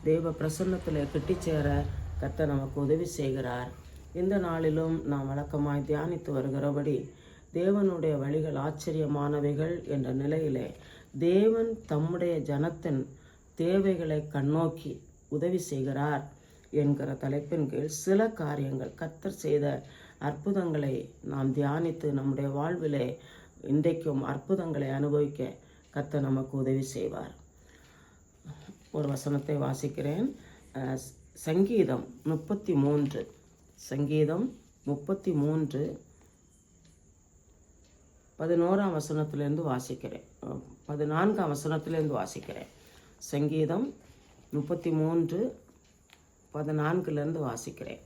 தேவ பிரசன்னத்தில் கிட்டிச்சேர கர்த்தர் நமக்கு உதவி செய்கிறார். இந்த நாளிலும் நாம் வழக்கமாய் தியானித்து வருகிறபடி தேவனுடைய வழிகள் ஆச்சரியமானவைகள் என்ற நிலையிலே தேவன் தம்முடைய ஜனத்தின் தேவைகளை கண்ணோக்கி உதவி செய்கிறார் என்கிற தலைப்பின் கீழ் சில காரியங்கள் கர்த்தர் செய்த அற்புதங்களை நாம் தியானித்து நம்முடைய வாழ்விலே இன்றைக்கும் அற்புதங்களை அனுபவிக்க கர்த்தர் நமக்கு உதவி செய்வார். ஒரு வசனத்தை வாசிக்கிறேன். சங்கீதம் 33 சங்கீதம் 33 11ஆம் வசனத்திலேருந்து வாசிக்கிறேன், 14ஆம் வசனத்திலேருந்து வாசிக்கிறேன். சங்கீதம் 33 14 வாசிக்கிறேன்.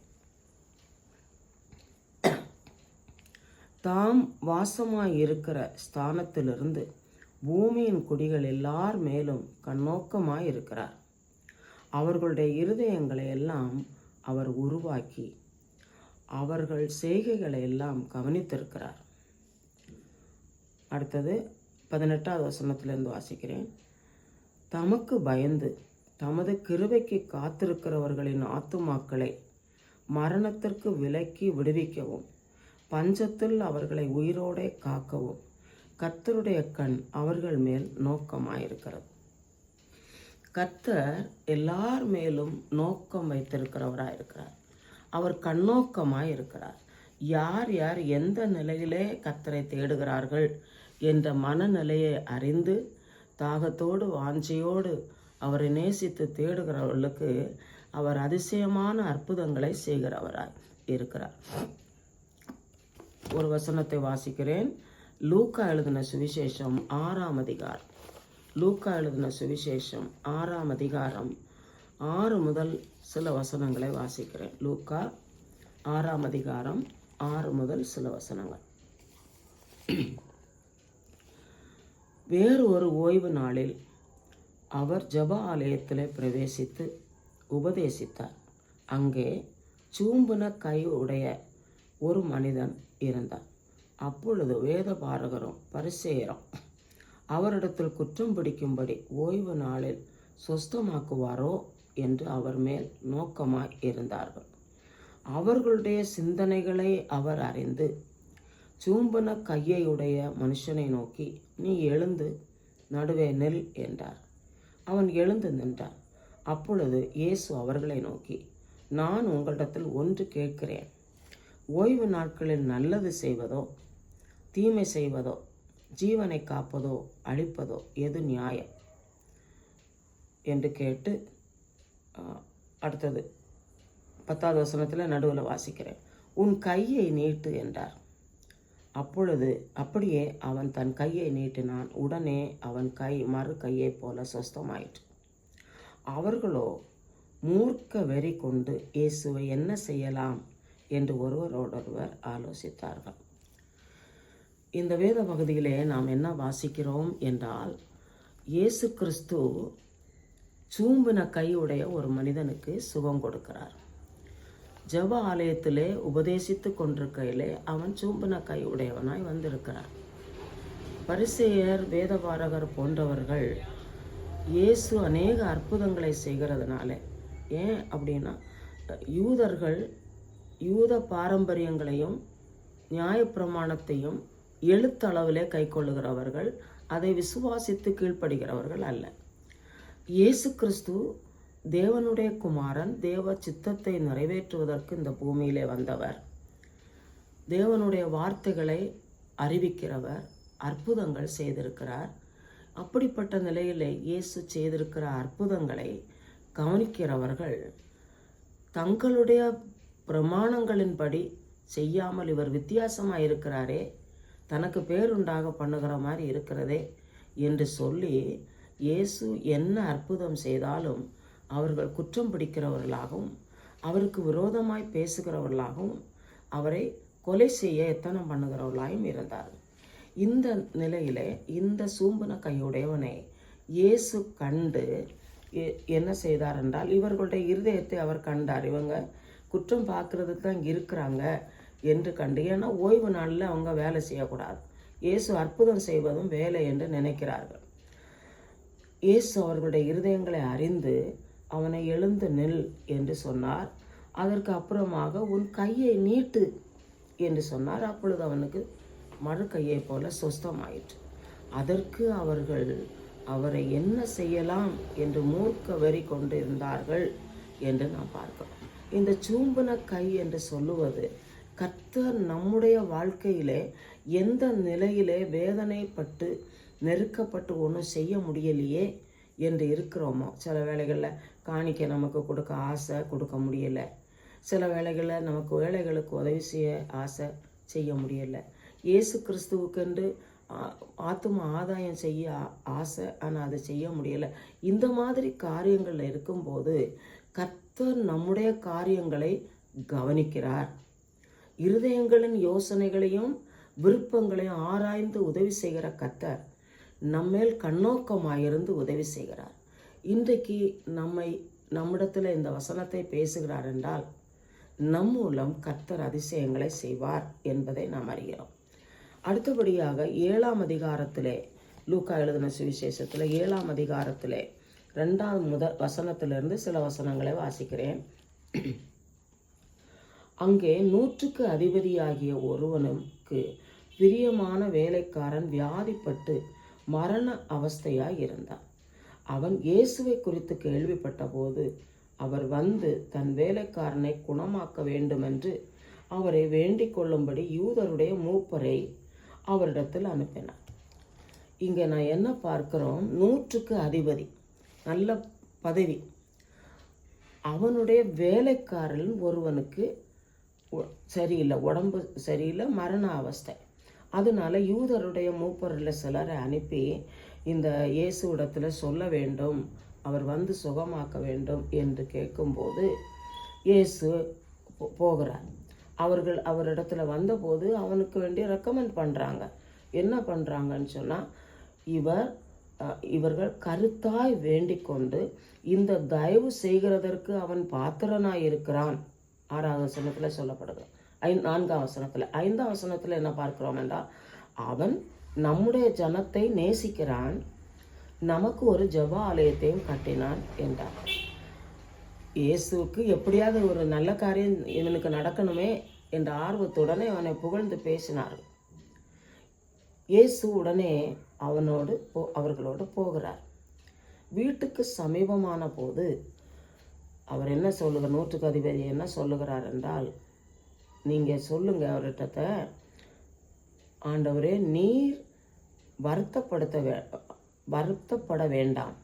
தாம் வாசமாயிருக்கிற ஸ்தானத்திலிருந்து பூமியின் குடிகள் எல்லார் மேலும் கண்ணோக்கமாயிருக்கிறார். அவர்களுடைய இருதயங்களை எல்லாம் அவர் உருவாக்கி அவர்கள் செய்கைகளை எல்லாம் கவனித்திருக்கிறார். அடுத்தது 18ஆவது வசனத்திலிருந்து வாசிக்கிறேன். தமக்கு பயந்து தமது கிருபைக்கு காத்திருக்கிறவர்களின் ஆத்துமாக்களை மரணத்திற்கு விலக்கி விடுவிக்கவும் பஞ்சத்தில் அவர்களை உயிரோடே காக்கவும் கர்த்தருடைய கண் அவர்கள் மேல் நோக்கமாயிருக்கிறது. கர்த்தர் எல்லார் மேலும் நோக்கம் வைத்திருக்கிறவராயிருக்கிறார். அவர் கண்ணோக்கமாய் இருக்கிறார். யார் யார் எந்த நிலையிலே கர்த்தரை தேடுகிறார்கள் என்ற மனநிலையை அறிந்து தாகத்தோடு வாஞ்சையோடு அவரை நேசித்து தேடுகிறவர்களுக்கு அவர் அதிசயமான அற்புதங்களை செய்கிறவராய் இருக்கிறார். ஒரு வசனத்தை வாசிக்கிறேன். லூக்கா எழுதின சுவிசேஷம் 6ஆம் அதிகாரம். லூக்கா எழுதின சுவிசேஷம் 6ஆம் அதிகாரம் 6 முதல் சில வசனங்களை வாசிக்கிறேன். லூக்கா 6ஆம் அதிகாரம் 6 முதல் சில வசனங்கள். வேறு ஒரு ஓய்வு நாளில் அவர் ஜெப ஆலயத்தில் பிரவேசித்து உபதேசித்தார். அங்கே சூம்பின கை உடைய ஒரு மனிதன் இருந்தார். அப்பொழுது வேத பாரகரும் பரிசேயரும் அவரிடத்தில் குற்றம் பிடிக்கும்படி ஓய்வு நாளில் சொஸ்தமாக்குவாரோ என்று அவர் மேல் நோக்கமாய் இருந்தார்கள். அவர்களுடைய சிந்தனைகளை அவர் அறிந்து சூம்பன கையையுடைய மனுஷனை நோக்கி, நீ எழுந்து நடுவே நெல் என்றார். அவன் எழுந்து நின்றான். அப்பொழுது இயேசு அவர்களை நோக்கி, நான் உங்களிடத்தில் ஒன்று கேட்கிறேன். ஓய்வு நாட்களில் நல்லது செய்வதோ தீமை செய்வதோ ஜீவனை காப்பதோ அழிப்பதோ எது நியாயம் என்று கேட்டு அடுத்தது 10ஆவது வசனத்தில் நடுவில் வாசிக்கிறேன். உன் கையை நீட்டு என்றார். அப்பொழுது அப்படியே அவன் தன் கையை நீட்டினான். உடனே அவன் கை மறு கையை போல சொஸ்தமாயிற்று. அவர்களோ மூர்க்க வெறி கொண்டு இயேசுவை என்ன செய்யலாம் என்று ஒருவரோடொருவர் ஆலோசித்தார்கள். இந்த வேத பகுதியிலே நாம் என்ன வாசிக்கிறோம் என்றால், இயேசு கிறிஸ்து சூம்பின கையுடைய ஒரு மனிதனுக்கு சுகம் கொடுக்கிறார். ஜெப ஆலயத்திலே உபதேசித்து கொண்டிருக்கையிலே அவன் சூம்பின கை உடையவனாய் வந்திருக்கிறார். பரிசேயர் வேதபாரகர் போன்றவர்கள் இயேசு அநேக அற்புதங்களை செய்கிறதுனால, ஏன் அப்படின்னா யூதர்கள் யூத பாரம்பரியங்களையும் நியாயப்பிரமாணத்தையும் எழுத்தளவிலே கை கொள்ளுகிறவர்கள், அதை விசுவாசித்து கீழ்ப்படுகிறவர்கள் அல்ல. இயேசு கிறிஸ்து தேவனுடைய குமாரன், தேவ சித்தத்தை நிறைவேற்றுவதற்கு இந்த பூமியிலே வந்தவர், தேவனுடைய வார்த்தைகளை அறிவிக்கிறவர், அற்புதங்கள் செய்திருக்கிறார். அப்படிப்பட்ட நிலையிலே இயேசு செய்திருக்கிற அற்புதங்களை கவனிக்கிறவர்கள் தங்களுடைய பிரமாணங்களின்படி செய்யாமல், இவர் வித்தியாசமாக இருக்கிறாரே, தனக்கு பேருண்டாக பண்ணுகிற மாதிரி இருக்கிறதே என்று சொல்லி இயேசு என்ன அற்புதம் செய்தாலும் அவர்கள் குற்றம் பிடிக்கிறவர்களாகவும் அவருக்கு விரோதமாய் பேசுகிறவர்களாகவும் அவரை கொலை செய்ய எத்தனம் பண்ணுகிறவர்களாயும் இருந்தார்கள். இந்த நிலையிலே இந்த சூம்பின கையுடையவனை இயேசு கண்டு என்ன செய்தார் என்றால், இவர்களுடைய இருதயத்தை அவர் கண்டார். இவங்க குற்றம் பார்க்கறதுக்கு தான் இங்கே இருக்கிறாங்க என்று கண்டு, ஏன்னா ஓய்வு நாளில் அவங்க வேலை செய்யக்கூடாது, இயேசு அற்புதம் செய்வதும் வேலை என்று நினைக்கிறார்கள். இயேசு அவர்களுடைய இருதயங்களை அறிந்து அவனை எழுந்து நில் என்று சொன்னார். அதற்கு அப்புறமாக உன் கையை நீட்டு என்று சொன்னார். அப்பொழுது அவனுக்கு மறு கையை போல சுஸ்தமாயிற்று. அதற்கு அவர்கள் அவரை என்ன செய்யலாம் என்று மூர்க்க வெறி கொண்டிருந்தார்கள் என்று நாம் பார்க்கிறோம். இந்த சூம்பின கை என்று சொல்லுவது கர்த்தர் நம்முடைய வாழ்க்கையிலே எந்த நிலையிலே வேதனைப்பட்டு நெருக்கப்பட்டு ஒன்றும் செய்ய முடியலையே என்று இருக்கிறோமோ, சில வேளைகளில் காணிக்க நமக்கு கொடுக்க ஆசை, கொடுக்க முடியலை. சில வேளைகளில் நமக்கு வேலைகளுக்கு உதவி செய்ய ஆசை, செய்ய முடியலை. இயேசு கிறிஸ்துவுக்கென்று ஆத்தும ஆதாயம் செய்ய ஆசை, ஆனால் அதை செய்ய முடியலை. இந்த மாதிரி காரியங்கள் இருக்கும்போது கர்த்தர் நம்முடைய காரியங்களை கவனிக்கிறார். இருதயங்களின் யோசனைகளையும் விருப்பங்களையும் ஆராய்ந்து உதவி செய்கிற கர்த்தர் நம்மேல் கண்ணோக்கமாயிருந்து உதவி செய்கிறார். இன்றைக்கு நம்மிடத்தில் இந்த வசனத்தை பேசுகிறார் என்றால் நம் மூலம் கர்த்தர் அதிசயங்களை செய்வார் என்பதை நாம் அறிகிறோம். அடுத்தபடியாக 7ஆம் அதிகாரத்திலே, லூக்கா எழுதின சுவிசேஷத்தில் 7ஆம் அதிகாரத்திலே 2 வசனத்திலிருந்து சில வசனங்களை வாசிக்கிறேன். அங்கே 100க்கு அதிபதியாகிய ஒருவனுக்கு பிரியமான வேலைக்காரன் வியாதிப்பட்டு மரண அவஸ்தையாய் இருந்தான். அவன் இயேசுவை குறித்து கேள்விப்பட்ட போது அவர் வந்து தன் வேலைக்காரனை குணமாக்க வேண்டுமென்று அவரை வேண்டிக் கொள்ளும்படி யூதருடைய மூப்பரை அவரிடத்தில் அனுப்பினார். இங்கே நான் என்ன பார்க்கிறோம், 100க்கு அதிபதி, நல்ல பதவி. அவனுடைய வேலைக்காரன் ஒருவனுக்கு சரியில்லை, உடம்பு சரியில்லை, மரண அவஸ்தை. அதனால யூதருடைய மூப்பரில் சிலரை அனுப்பி இந்த இயேசுவிடத்தில் சொல்ல வேண்டும், அவர் வந்து சுகமாக்க வேண்டும் என்று கேட்கும்போது இயேசு போகிறார். அவரிடத்துல வந்தபோது அவனுக்கு வேண்டிய ரெக்கமெண்ட் பண்ணுறாங்க. என்ன பண்ணுறாங்கன்னு சொன்னால், இவர்கள் கருத்தாய் வேண்டிக் கொண்டு இந்த தயவு செய்கிறதற்கு அவன் பாத்திரனாய் இருக்கிறான். 6ஆவது வசனத்தில் சொல்லப்படுது. 4ஆம் வசனத்தில் 5ஆம் வசனத்தில் என்ன பார்க்கிறோம் என்றால், அவன் நம்முடைய ஜனத்தை நேசிக்கிறான், நமக்கு ஒரு ஜெப ஆலயத்தையும் கட்டினான் என்றார். இயேசுவுக்கு எப்படியாவது ஒரு நல்ல காரியம் இவனுக்கு நடக்கணுமே என்ற ஆர்வத்துடனே அவனை புகழ்ந்து பேசினார். இயேசு உடனே அவர்களோடு போகிறார். வீட்டுக்கு சமீபமான போது அவர் என்ன சொல்லுகிறார், 100க்கு அதிபதி என்ன சொல்லுகிறார் என்றால், நீங்கள் சொல்லுங்க அவர்கிட்ட, ஆண்டவரே நீர் வருத்தப்பட வேண்டாம்,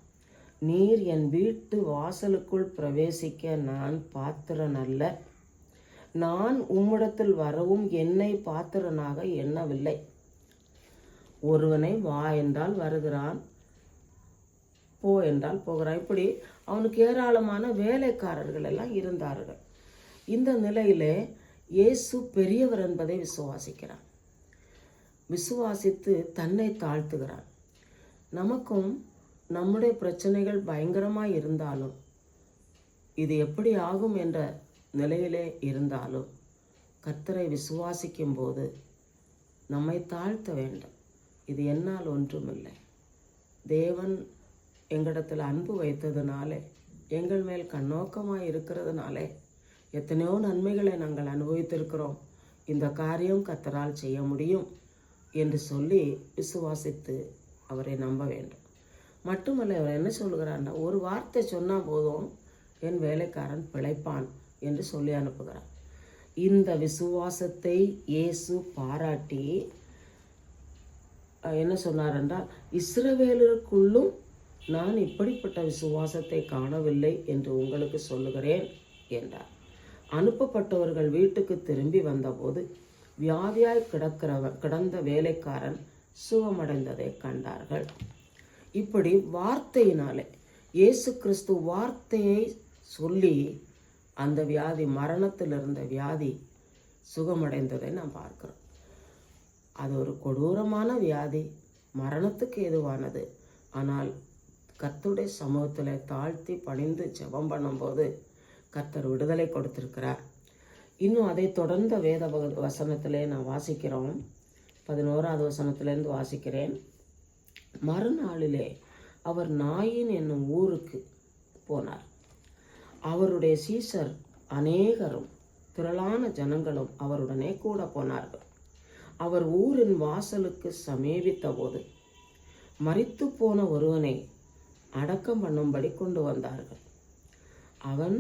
நீர் என் வீட்டு வாசலுக்குள் பிரவேசிக்க நான் பாத்திரன் அல்ல, நான் உம்மிடத்தில் வரவும் என்னை பாத்திரனாக எண்ணவில்லை. ஒருவனை வா என்றால் வருகிறான், போ என்றால் போகிறான். இப்படி அவனுக்கு ஏராளமான வேலைக்காரர்கள் எல்லாம் இருந்தார்கள். இந்த நிலையிலே இயேசு பெரியவர் என்பதை விசுவாசிக்கிறான். விசுவாசித்து தன்னை தாழ்த்துகிறான். நமக்கும் நம்முடைய பிரச்சனைகள் பயங்கரமாக இருந்தாலும், இது எப்படி ஆகும் என்ற நிலையிலே இருந்தாலும், கர்த்தரை விசுவாசிக்கும் போது நம்மை தாழ்த்த வேண்டும். இது என்னால் ஒன்றுமில்லை, தேவன் எங்களிடத்தில் அன்பு வைத்ததுனாலே, எங்கள் மேல் கண்ணோக்கமாக இருக்கிறதுனாலே எத்தனையோ நன்மைகளை நாங்கள் அனுபவித்திருக்கிறோம், இந்த காரியம் கர்த்தரால் செய்ய முடியும் என்று சொல்லி விசுவாசித்து அவரை நம்ப வேண்டும். மட்டுமல்ல, அவர் என்ன சொல்கிறார்னா, ஒரு வார்த்தை சொன்னால் போதும் என் வேலைக்காரன் பிழைப்பான் என்று சொல்லி அனுப்புகிறார். இந்த விசுவாசத்தை இயேசு பாராட்டி என்ன சொன்னார் என்றால், இஸ்ரவேலருக்குள்ளும் நான் இப்படிப்பட்ட விசுவாசத்தை காணவில்லை என்று உங்களுக்கு சொல்லுகிறேன் என்றார். அனுப்பப்பட்டவர்கள் வீட்டுக்கு திரும்பி வந்தபோது வியாதியாய் கிடந்த வேலைக்காரன் சுகமடைந்ததை கண்டார்கள். இப்படி வார்த்தையினாலே, இயேசு கிறிஸ்து வார்த்தையை சொல்லி அந்த வியாதி, மரணத்தில் இருந்த வியாதி சுகமடைந்ததை நாம் பார்க்கிறோம். அது ஒரு கொடூரமான வியாதி, மரணத்துக்கு ஏதுவானது. ஆனால் கர்த்தருடைய சமூகத்தில் தாழ்த்தி பணிந்து ஜெபம் பண்ணும்போது கர்த்தர் விடுதலை கொடுத்திருக்கிறார். இன்னும் அதை தொடர்ந்த வேத வசனத்திலே நான் வாசிக்கிறோம். 11ஆவது வசனத்திலேருந்து வாசிக்கிறேன். மறுநாளிலே அவர் நாயின் என்னும் ஊருக்கு போனார். அவருடைய சீசர் அநேகரும் திரளான ஜனங்களும் அவருடனே கூட போனார்கள். அவர் ஊரின் வாசலுக்கு சமீபித்த போது மரித்து போன ஒருவனை அடக்கம் பண்ணும்படி கொண்டு வந்தார்கள். அவன்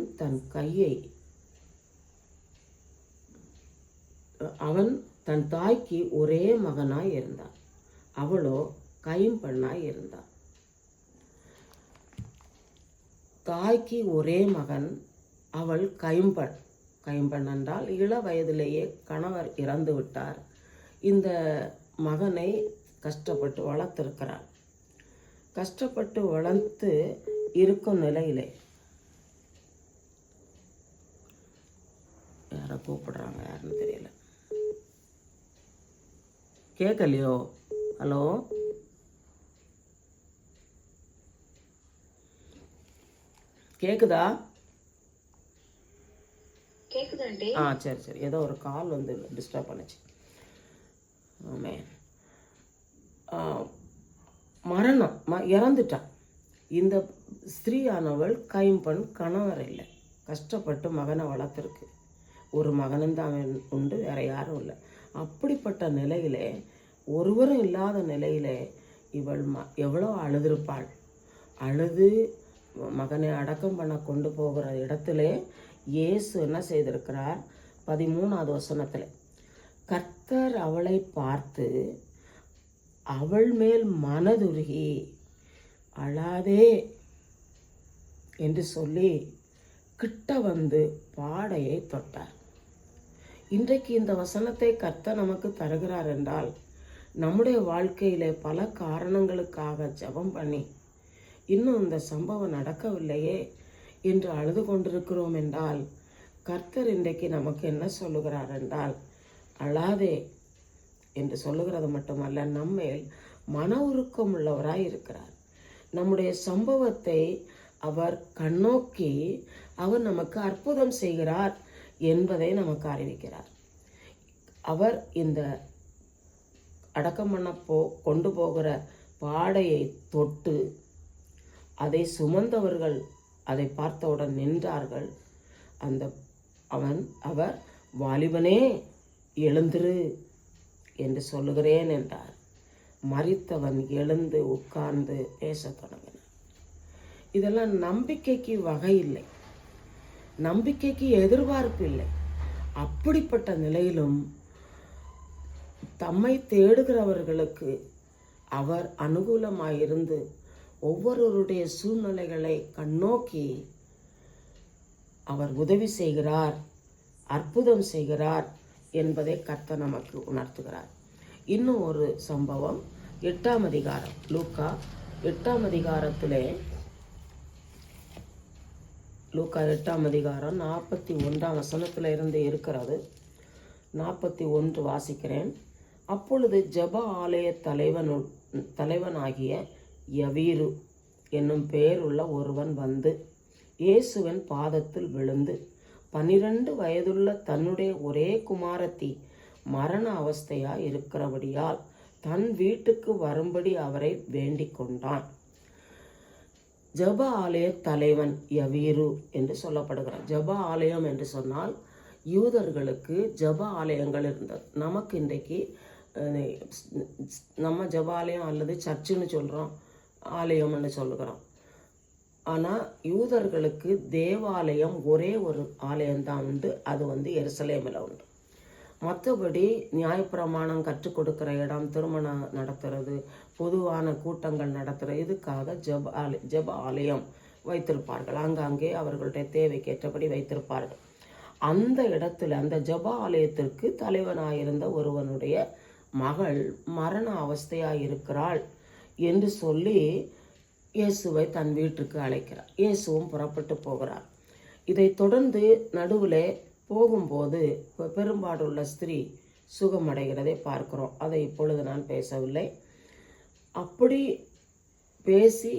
தன் தாய்க்கு ஒரே மகனாய் இருந்தான். அவளோ கைம்பெண்ணாய் இருந்தாள். தாய்க்கு ஒரே மகன், அவள் கைம்பெண். கைம்பெண் என்றால் இள வயதிலேயே கணவர் இறந்து விட்டார். இந்த மகனை கஷ்டப்பட்டு வளர்த்திருக்கிறார். கஷ்டப்பட்டு வளர்த்து இருக்கும் நிலையிலே யாரை கூப்பிடுறாங்க, யாருன்னு தெரியல. கேட்கலையோ? ஹலோ, கேக்குதா? சரி சரி, ஏதோ ஒரு கால் வந்து டிஸ்டர்ப் பண்ணுச்சு. ஆமே, மரணம், இறந்துட்டான். இந்த ஸ்திரீயானவள் கைம்பெண், கணவர் இல்லை, கஷ்டப்பட்டு மகனை வளர்த்துருக்கு. ஒரு மகனும் தான் உண்டு, வேற யாரும் இல்லை. அப்படிப்பட்ட நிலையிலே, ஒருவரும் இல்லாத நிலையிலே இவள் எவ்வளோ அழுதுருப்பாள். அழுது மகனை அடக்கம் பண்ண கொண்டு போகிற இடத்துல இயேசு என்ன செய்திருக்கிறார்? 13வது வசனத்தில், கர்த்தர் அவளை பார்த்து அவள் மேல் மனதுருகி அழாதே என்று சொல்லி கிட்ட வந்து பாடையை தொட்டார். இன்றைக்கு இந்த வசனத்தை கர்த்தர் நமக்கு தருகிறார் என்றால், நம்முடைய வாழ்க்கையிலே பல காரணங்களுக்காக ஜெபம் பண்ணி இன்னும் இந்த சம்பவம் நடக்கவில்லையே என்று அழுது கொண்டிருக்கிறோம் என்றால், கர்த்தர் இன்றைக்கு நமக்கு என்ன சொல்லுகிறார் என்றால், அழாதே என்று சொல்லுகிறது மட்டுமல்ல, நம்மேல் மன உருக்கம் உள்ளவராய் இருக்கிறார். நம்முடைய சம்பவத்தை அவர் கண்ணோக்கி அவர் நமக்கு அற்புதம் செய்கிறார் என்பதை நமக்கு அறிவிக்கிறார். அவர் இந்த அடக்கம் பண்ண கொண்டு போகிற பாடையை தொட்டு அதை சுமந்தவர்கள் அதை பார்த்தவுடன் நின்றார்கள். அவர் வாலிபனே எழுந்திரு என்று சொல்லுகிறேன் என்றார். மரித்தவன் எழுந்து உட்கார்ந்து பேசத் தொடங்கினான். இதெல்லாம் நம்பிக்கைக்கு வகை இல்லை, நம்பிக்கைக்கு எதிர்பார்ப்பு இல்லை. அப்படிப்பட்ட நிலையிலும் தம்மை தேடுகிறவர்களுக்கு அவர் அனுகூலமாயிருந்து ஒவ்வொருவருடைய சூழ்நிலைகளை கண்ணோக்கி அவர் உதவி செய்கிறார், அற்புதம் செய்கிறார் என்பதை கர்த்தர் நமக்கு உணர்த்துகிறார். இன்னும் ஒரு சம்பவம் 8ஆம் அதிகாரம், லூக்கா 8ஆம் அதிகாரத்திலே, லூக்கா 8ஆம் அதிகாரம் 41ஆம் வசனத்தில் இருந்து இருக்கிறது. 41 வாசிக்கிறேன். அப்பொழுது ஜெப ஆலய தலைவனாகிய யவீரு என்னும் பெயருள்ள ஒருவன் வந்து இயேசுவின் பாதத்தில் விழுந்து 12 வயதுள்ள தன்னுடைய ஒரே குமாரத்தி மரண அவஸ்தையாய் இருக்கிறபடியால் தன் வீட்டுக்கு வரும்படி அவரை வேண்டிக் கொண்டான். ஜெப ஆலய தலைவன் யவீரு என்று சொல்லப்படுகிறார். ஜெப ஆலயம் என்று சொன்னால் யூதர்களுக்கு ஜெப ஆலயங்கள் இருந்தது. நமக்கு இன்றைக்கு நம்ம ஜெப ஆலயம் அல்லது சர்ச்சுன்னு சொல்கிறோம், ஆலயம்னு சொல்லுகிறோம். ஆனால் யூதர்களுக்கு தேவாலயம் ஒரே ஒரு ஆலயம்தான் உண்டு. அது வந்து எருசலேமில் உண்டு. மற்றபடி நியாயப்பிரமாணம் கற்றுக் கொடுக்குற இடம், திருமணம் நடத்துறது, பொதுவான கூட்டங்கள் நடத்துகிற இதுக்காக ஜெப ஆலயம் வைத்திருப்பார்கள். அங்கங்கே அவர்களுடைய தேவைக்கேற்றபடி வைத்திருப்பார்கள். அந்த இடத்துல அந்த ஜெப ஆலயத்திற்கு தலைவனாயிருந்த ஒருவனுடைய மகள் மரண அவஸ்தையாயிருக்கிறாள் என்று சொல்லி இயேசுவை தன் வீட்டுக்கு அழைக்கிறார். இயேசுவும் புறப்பட்டு போகிறார். இதை தொடர்ந்து நடுவில் போகும்போது பெரும்பாடுள்ள ஸ்திரீ சுகமடைகிறதை பார்க்கிறோம். அதை இப்பொழுது நான் பேசவில்லை. அப்படி பேசி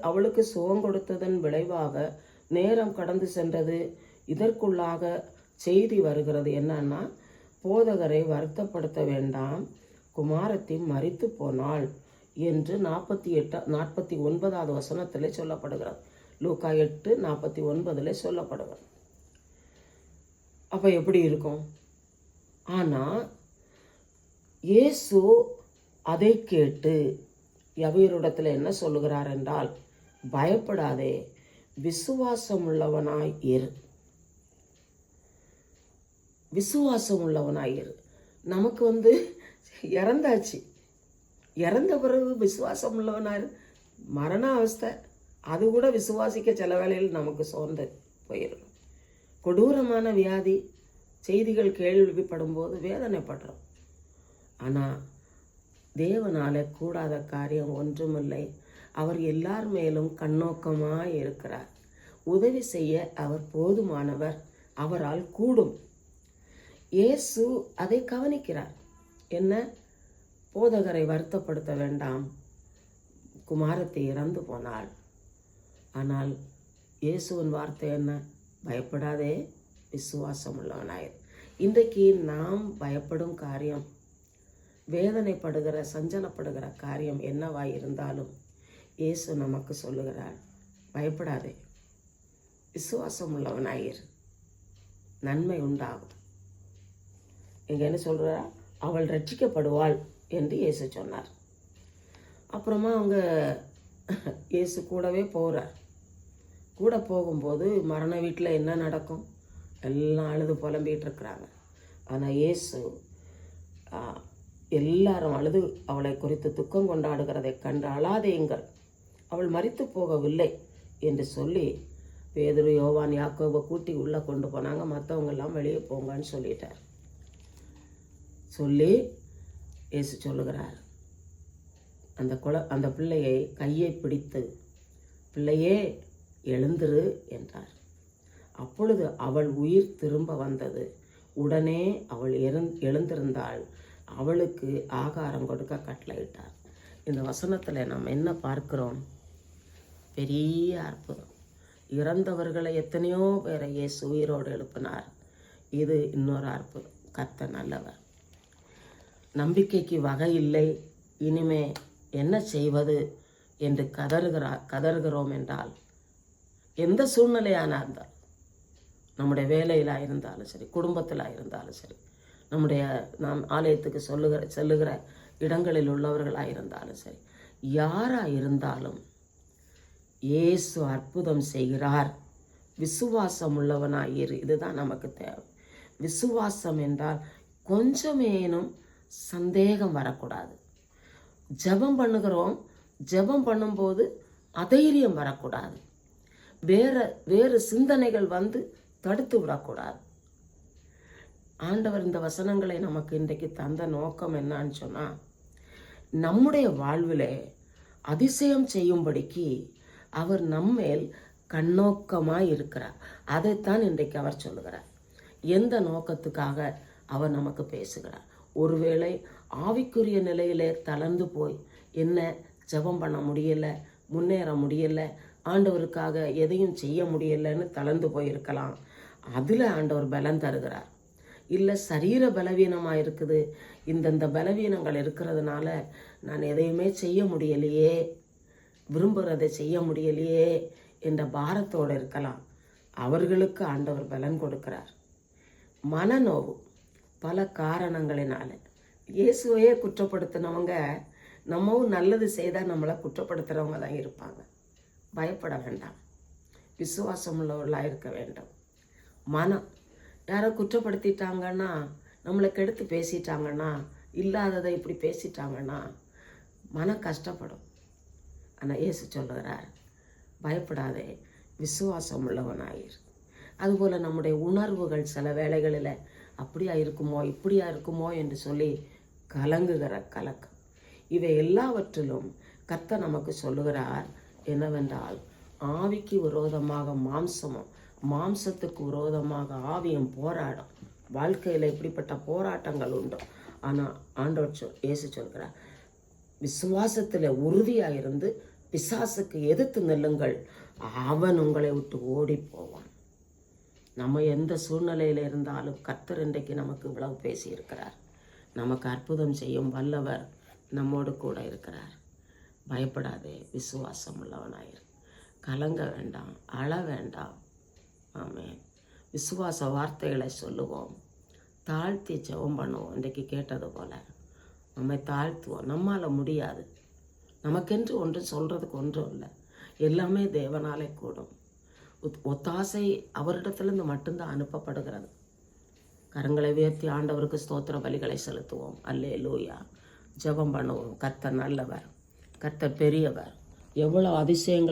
அவளுக்கு சுகம் கொடுத்ததன் விளைவாக நேரம் கடந்து சென்றது. இதற்குள்ளாக செய்தி வருகிறது என்னன்னா, போதகரை வருத்தப்படுத்த வேண்டாம், குமாரத்தி மரித்து போனாள் என்று 49வது வசனத்திலே சொல்லப்படுகிறது. லூக்கா 8:49 சொல்லப்படுவது. அப்போ எப்படி இருக்கும்? ஆனால் இயேசு அதை கேட்டு யவீரிடத்தில் என்ன சொல்லுகிறார் என்றால், பயப்படாதே, விசுவாசம் உள்ளவனாய் இரு. விசுவாசம் உள்ளவனாய் இரு. நமக்கு இறந்தாச்சு, இறந்த பிறகு விசுவாசம் உள்ளவனாய் மரண அவஸ்தை, அது கூட விசுவாசிக்க சில வேளையில் நமக்கு சோர்ந்து போயிடும். கொடூரமான வியாதி செய்திகள் கேள்விப்படும் போது வேதனைப்படுறோம். ஆனால் தேவனால கூடாத காரியம் ஒன்றுமில்லை. அவர் எல்லார் மேலும் கண்ணோக்கமாக இருக்கிறார். உதவி செய்ய அவர் போதுமானவர், அவரால் கூடும். இயேசு அதை கவனிக்கிறார். என்ன? போதகரை வருத்தப்படுத்த வேண்டாம், குமாரத்தை இறந்து போனாள். ஆனால் இயேசுவின் வார்த்தை என்ன? பயப்படாதே, விசுவாசம் உள்ளவனாயிரு. இன்றைக்கு நாம் பயப்படும் காரியம், வேதனைப்படுகிற சஞ்சலப்படுகிற காரியம் என்னவாய் இருந்தாலும் இயேசு நமக்கு சொல்லுகிறார், பயப்படாதே, விசுவாசம் உள்ளவனாயிரு, நன்மை உண்டாகும். இங்கே என்ன சொல்கிறார்? அவள் ரட்சிக்கப்படுவாள் என்று இயேசு சொன்னார். அப்புறமா அவங்க இயேசு கூடவே போகிறார். கூட போகும்போது மரண வீட்டில் என்ன நடக்கும்? எல்லாம் அழுது புலம்பிகிட்டு இருக்கிறாங்க. ஆனால் இயேசு எல்லாரும் அழுது அவளை குறித்து துக்கம் கொண்டாடுகிறதை கண்டு அழாதேங்கள், அவள் மரித்து போகவில்லை என்று சொல்லி பேதுரு, யோவான், யாக்கோபை கூட்டி உள்ளே கொண்டு போனாங்க. மற்றவங்கெல்லாம் வெளியே போங்கன்னு சொல்லிட்டார். சொல்லி இயேசு சொல்லுகிறார், அந்த பிள்ளையை கையை பிடித்து, பிள்ளையே எழுந்திரு என்றார். அப்பொழுது அவள் உயிர் திரும்ப வந்தது. உடனே அவள் எழுந்திருந்தாள். அவளுக்கு ஆகாரம் கொடுக்க கட்டளையிட்டார். இந்த வசனத்தில் நம்ம என்ன பார்க்கிறோம்? பெரிய அற்புதம். இறந்தவர்களை எத்தனையோ பேரை இயேசு உயிரோடு எழுப்பினார். இது இன்னொரு அற்புதம். கர்த்தர் நல்லவர். நம்பிக்கைக்கு வகை இல்லை, இனிமே என்ன செய்வது என்று கதறுகிறோம் என்றால், எந்த சூழ்நிலையான இருந்தால், நம்முடைய வேலையில் இருந்தாலும் சரி, குடும்பத்தில் இருந்தாலும் சரி, நாம் ஆலயத்துக்கு செல்லுகிற இடங்களில் உள்ளவர்களாக இருந்தாலும் சரி, யாராக இருந்தாலும் இயேசு அற்புதம் செய்கிறார். விசுவாசம் உள்ளவனாயிரு. இதுதான் நமக்கு தேவை. விசுவாசம் என்றால் கொஞ்சமேனும் சந்தேகம் வரக்கூடாது. ஜெபம் பண்ணுகிறோம், ஜெபம் பண்ணும்போது அதைரியம் வரக்கூடாது. வேறு சிந்தனைகள் தடுத்து விடக்கூடாது. ஆண்டவர் இந்த வசனங்களை நமக்கு இன்றைக்கு தந்த நோக்கம் என்னன்னு சொன்னால், நம்முடைய வாழ்விலே அதிசயம் செய்யும்படிக்கு அவர் நம்மேல் கண்ணோக்கமாய் இருக்கிறார். அதைத்தான் இன்றைக்கு அவர் சொல்லுகிறார். எந்த நோக்கத்துக்காக அவர் நமக்கு பேசுகிறார்? ஒருவேளை ஆவிக்குரிய நிலையிலே தளர்ந்து போய், என்ன ஜெபம் பண்ண முடியலை, முன்னேற முடியலை, ஆண்டவருக்காக எதையும் செய்ய முடியலைன்னு தளர்ந்து போயிருக்கலாம். அதில் ஆண்டவர் பலம் தருகிறார். இல்லை சரீர பலவீனமாக இருக்குது, இந்தந்த பலவீனங்கள் இருக்கிறதுனால நான் எதையுமே செய்ய முடியலையே, விரும்புகிறதை செய்ய முடியலையே என்ற பாரத்தோடு இருக்கலாம். அவர்களுக்கு ஆண்டவர் பலன் கொடுக்கிறார். மனநோவு பல காரணங்களினால இயேசுவையே குற்றப்படுத்தினவங்க நம்மவும் நல்லது செய்தால் நம்மளை குற்றப்படுத்துகிறவங்க தான் இருப்பாங்க. பயப்பட வேண்டாம், விசுவாசம் உள்ளவர்களாக இருக்க வேண்டும். மனம் யாரை குற்றப்படுத்திட்டாங்கன்னா, நம்மளை கெடுத்து பேசிட்டாங்கன்னா, இல்லாததை இப்படி பேசிட்டாங்கன்னா மனம் கஷ்டப்படும். ஆனால் இயேசு சொல்லுகிறார், பயப்படாதே, விசுவாசம் உள்ளவனாயிரு. அதுபோல் நம்முடைய உணர்வுகள் சில வேளைகளில் அப்படியா இருக்குமோ இப்படியா இருக்குமோ என்று சொல்லி கலங்குகிற கலக்கம், இவை எல்லாவற்றிலும் கர்த்தர் நமக்கு சொல்லுகிறார் என்னவென்றால், ஆவிக்கு விரோதமாக மாம்சமும் மாம்சத்துக்கு விரோதமாக ஆவியும் போராடும். வாழ்க்கையில் இப்படிப்பட்ட போராட்டங்கள் உண்டு. ஆனால் ஆண்டவர் இயேசு சொல்கிறார், விசுவாசத்தில் உறுதியாக இருந்து பிசாசுக்கு எதிர்த்து நில்லுங்கள், அவன் உங்களை விட்டு ஓடி போவான். நம்ம எந்த சூழ்நிலையில் இருந்தாலும் கர்த்தர் இன்றைக்கு நமக்கு இவ்வளவு பேசியிருக்கிறார். நமக்கு அற்புதம் செய்யும் வல்லவர் நம்மோடு கூட இருக்கிறார். பயப்படாதே, விசுவாசம் உள்ளவனாயிரு. கலங்க வேண்டாம், அழ வேண்டாம். ஆமென். விசுவாச வார்த்தைகளை சொல்லுவோம், தாழ்த்தி ஜெபம் பண்ணுவோம். இன்றைக்கு கேட்டது போல் நம்மை தாழ்த்துவோம். நம்மால் முடியாது, நமக்கென்று ஒன்று சொல்கிறதுக்கு ஒன்றும் இல்லை, எல்லாமே தேவனாலே கூடும். ஒத்தாசை அவரிடத்திலிருந்து மட்டும்தான் அனுப்பப்படுகிறது. கரங்களை உயர்த்தி ஆண்டவருக்கு ஸ்தோத்திர பலிகளை செலுத்துவோம். அல்லேலூயா. ஜெபம் பண்ணுவோம். கர்த்தர் நல்லவர், கர்த்தர் பெரியவர், எவ்வளோ அதிசயங்களை